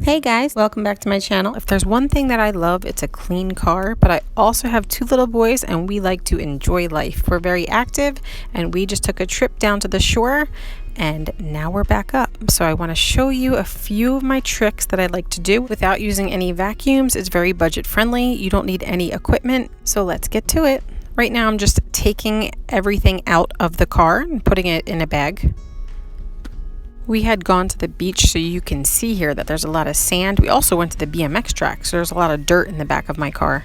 Hey guys, welcome back to my channel. If there's one thing that I love, it's a clean car, but I also have two little boys and we like to enjoy life. We're very active and we just took a trip down to the shore and now we're back up. So I want to show you a few of my tricks that I like to do without using any vacuums. It's very budget friendly. You don't need any equipment. So let's get to it. Right now I'm just taking everything out of the car and putting it in a bag. We had gone to the beach, so you can see here that there's a lot of sand. We also went to the BMX track, so there's a lot of dirt in the back of my car.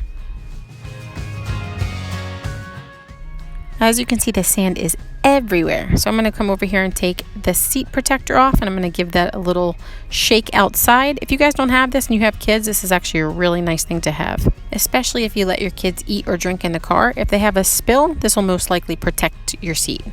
As you can see, the sand is everywhere. So I'm going to come over here and take the seat protector off, and I'm going to give that a little shake outside. If you guys don't have this and you have kids, this is actually a really nice thing to have, especially if you let your kids eat or drink in the car. If they have a spill, this will most likely protect your seat.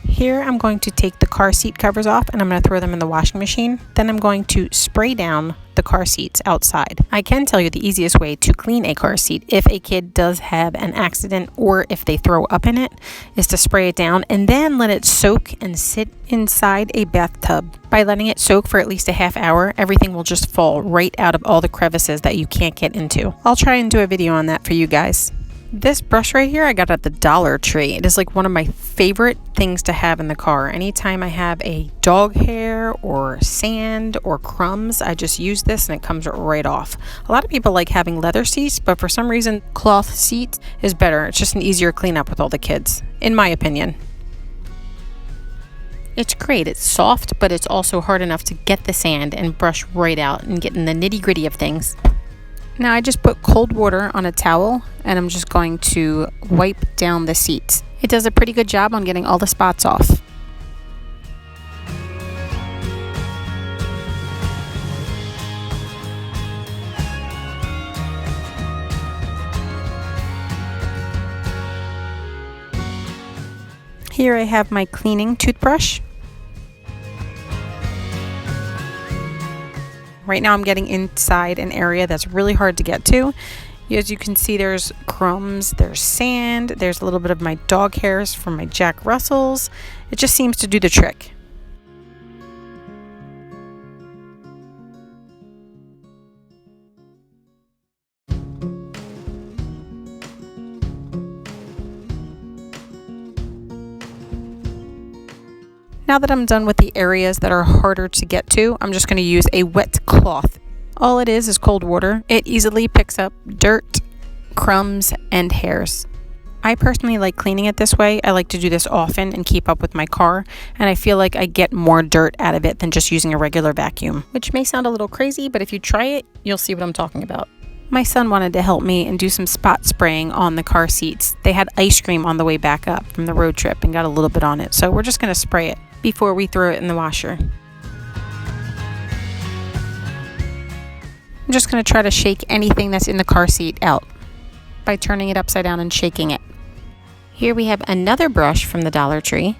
Here I'm going to take the car seat covers off and I'm going to throw them in the washing machine. Then I'm going to spray down the car seats outside. I can tell you the easiest way to clean a car seat if a kid does have an accident or if they throw up in it is to spray it down and then let it soak and sit inside a bathtub. By letting it soak for at least a half hour, everything will just fall right out of all the crevices that you can't get into. I'll try and do a video on that for you guys. This brush right here I got at the Dollar Tree. It is like one of my favorite things to have in the car. Anytime I have a dog hair or sand or crumbs, I just use this and it comes right off. A lot of people like having leather seats, but for some reason cloth seat is better. It's just an easier cleanup with all the kids, in my opinion. It's great, it's soft, but it's also hard enough to get the sand and brush right out and get in the nitty-gritty of things. Now I just put cold water on a towel and I'm just going to wipe down the seats. It does a pretty good job on getting all the spots off. Here I have my cleaning toothbrush. Right now I'm getting inside an area that's really hard to get to. As you can see, there's crumbs, there's sand, there's a little bit of my dog hairs from my Jack Russells. It just seems to do the trick. Now that I'm done with the areas that are harder to get to, I'm just going to use a wet cloth. All it is cold water. It easily picks up dirt, crumbs, and hairs. I personally like cleaning it this way. I like to do this often and keep up with my car, and I feel like I get more dirt out of it than just using a regular vacuum, which may sound a little crazy, but if you try it, you'll see what I'm talking about. My son wanted to help me and do some spot spraying on the car seats. They had ice cream on the way back up from the road trip and got a little bit on it, so we're just going to spray it before we throw it in the washer. I'm just going to try to shake anything that's in the car seat out by turning it upside down and shaking it. Here we have another brush from the Dollar Tree.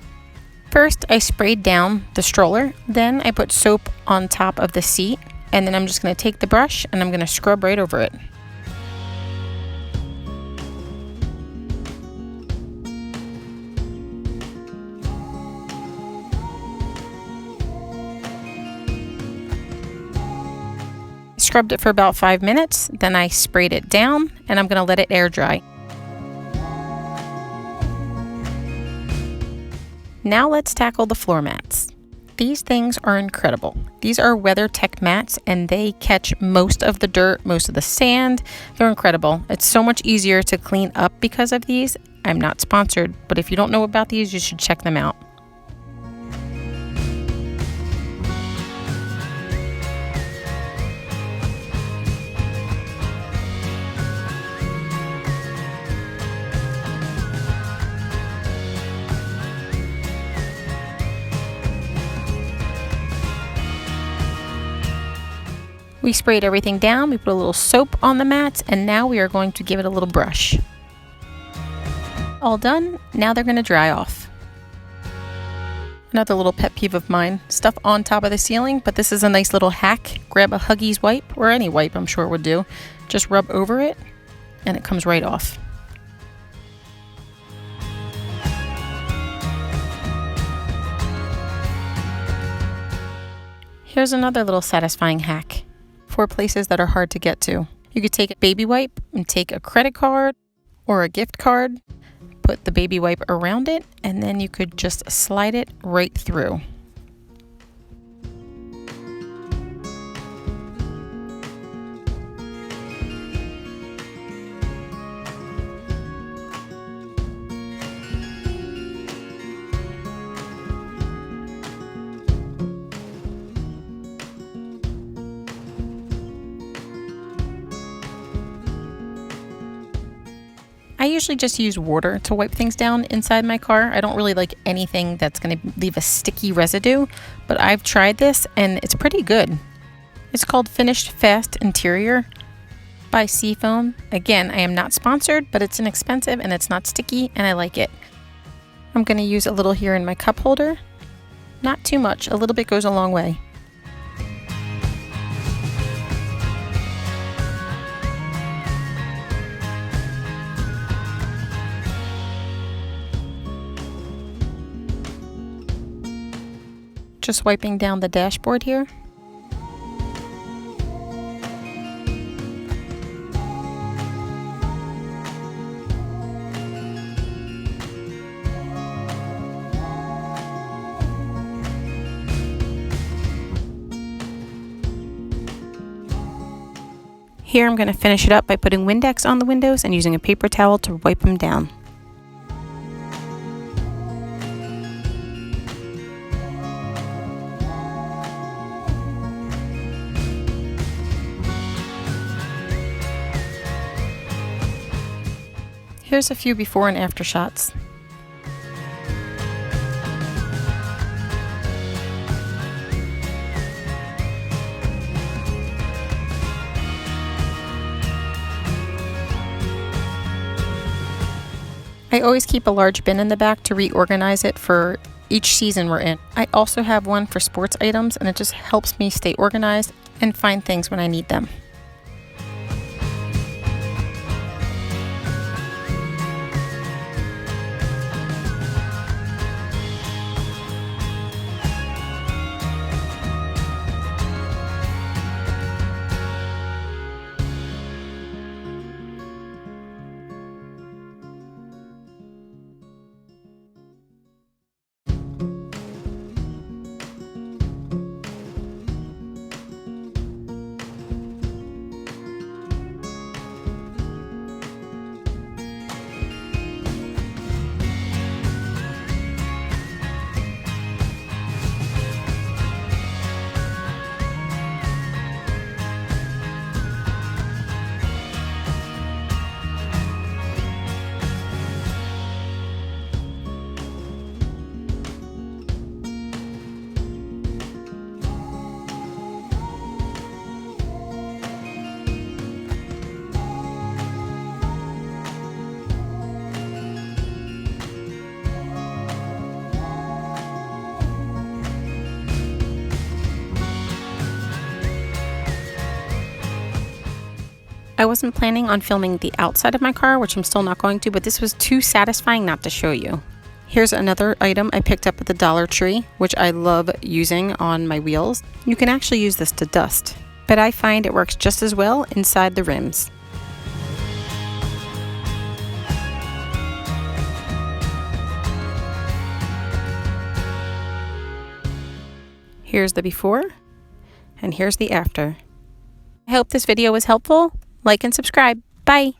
First, I sprayed down the stroller, then I put soap on top of the seat, and then I'm just going to take the brush and I'm going to scrub right over it. Scrubbed it for about 5 minutes, then I sprayed it down and I'm going to let it air dry. Now let's tackle the floor mats. These things are incredible. These are WeatherTech mats and they catch most of the dirt, most of the sand. They're incredible. It's so much easier to clean up because of these. I'm not sponsored, but if you don't know about these, you should check them out. We sprayed everything down, we put a little soap on the mats, and now we are going to give it a little brush. All done, now they're going to dry off. Another little pet peeve of mine, stuff on top of the ceiling, but this is a nice little hack. Grab a Huggies wipe, or any wipe I'm sure would do. Just rub over it, and it comes right off. Here's another little satisfying hack. for places that are hard to get to. You could take a baby wipe and take a credit card or a gift card, put the baby wipe around it, and then you could just slide it right through. I usually just use water to wipe things down inside my car. I don't really like anything that's going to leave a sticky residue, but I've tried this and it's pretty good. It's called Finished Fast Interior by Seafoam. Again, I am not sponsored, but it's inexpensive and it's not sticky and I like it. I'm going to use a little here in my cup holder. Not too much, a little bit goes a long way. Just wiping down the dashboard here. Here I'm going to finish it up by putting Windex on the windows and using a paper towel to wipe them down. Here's a few before and after shots. I always keep a large bin in the back to reorganize it for each season we're in. I also have one for sports items, and it just helps me stay organized and find things when I need them. I wasn't planning on filming the outside of my car, which I'm still not going to, but this was too satisfying not to show you. Here's another item I picked up at the Dollar Tree, which I love using on my wheels. You can actually use this to dust, but I find it works just as well inside the rims. Here's the before, and here's the after. I hope this video was helpful. Like and subscribe. Bye.